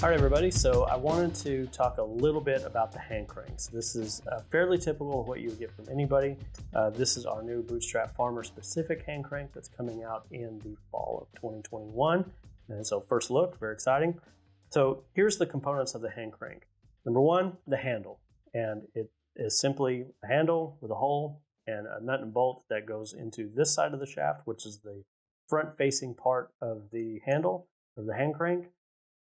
All right, everybody, so I wanted to talk a little bit about the hand cranks. This is fairly typical of what you would get from anybody. This is our new Bootstrap Farmer specific hand crank that's coming out in the fall of 2021. And so first look, very exciting. So here's the components of the hand crank. Number one, the handle. And it is simply a handle with a hole and a nut and bolt that goes into this side of the shaft, which is the front facing part of the handle of the hand crank.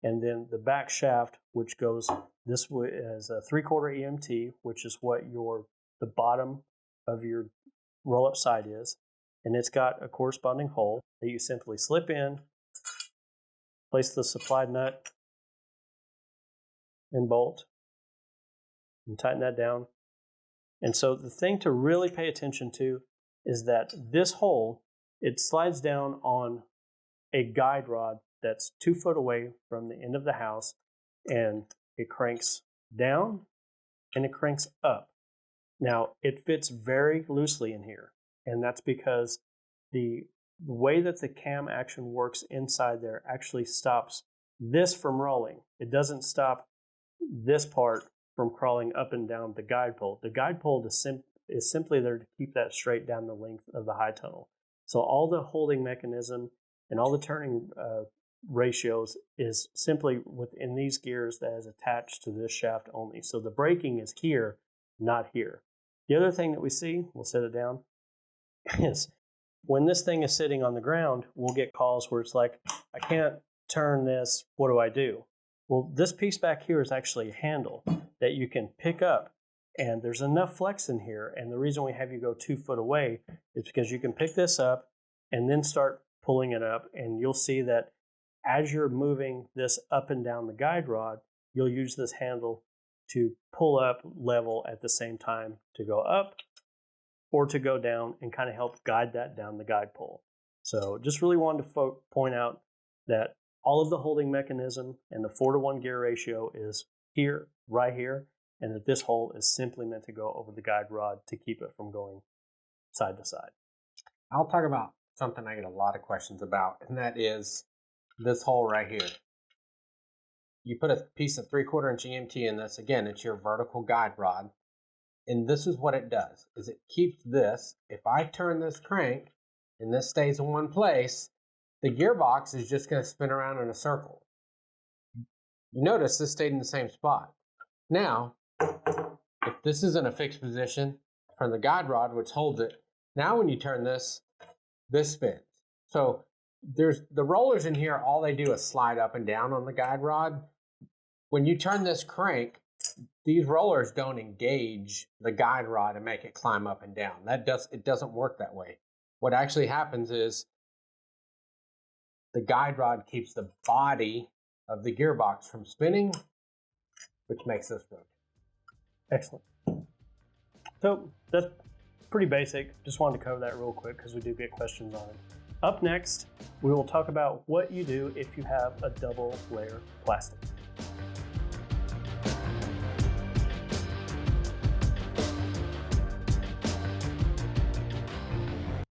And then the back shaft, which goes this way as a 3/4 EMT, which is what the bottom of your roll-up side is. And it's got a corresponding hole that you simply slip in, place the supplied nut and bolt, and tighten that down. And so the thing to really pay attention to is that this hole, it slides down on a guide rod that's 2 foot away from the end of the house, and it cranks down and it cranks up. Now, it fits very loosely in here, and that's because the way that the cam action works inside there actually stops this from rolling. It doesn't stop this part from crawling up and down the guide pole. The guide pole is simply there to keep that straight down the length of the high tunnel. So all the holding mechanism and all the turning ratios is simply within these gears that is attached to this shaft only. So the braking is here, not here. The other thing that we see, we'll set it down, is when this thing is sitting on the ground, we'll get calls where it's like, I can't turn this, what do I do? Well, this piece back here is actually a handle that you can pick up, and there's enough flex in here, and the reason we have you go 2 foot away is because you can pick this up and then start pulling it up, and you'll see that as you're moving this up and down the guide rod, you'll use this handle to pull up level at the same time to go up or to go down and kind of help guide that down the guide pole. So just really wanted to point out that all of the holding mechanism and the 4-to-1 gear ratio is here, right here, and that this hole is simply meant to go over the guide rod to keep it from going side to side. I'll talk about something I get a lot of questions about, and that is this hole right here. You put a piece of 3/4 inch EMT in this. Again, it's your vertical guide rod. And this is what it does, is it keeps this. If I turn this crank and this stays in one place, the gearbox is just going to spin around in a circle. You notice this stayed in the same spot. Now, if this is in a fixed position from the guide rod, which holds it, now when you turn this, this spins. So there's the rollers in here, all they do is slide up and down on the guide rod. When you turn this crank, these rollers don't engage the guide rod and make it climb up and down. It doesn't work that way. What actually happens is the guide rod keeps the body of the gearbox from spinning, which makes this rotate. Excellent. So that's pretty basic. Just wanted to cover that real quick because we do get questions on it. Up next, we will talk about what you do if you have a double layer plastic.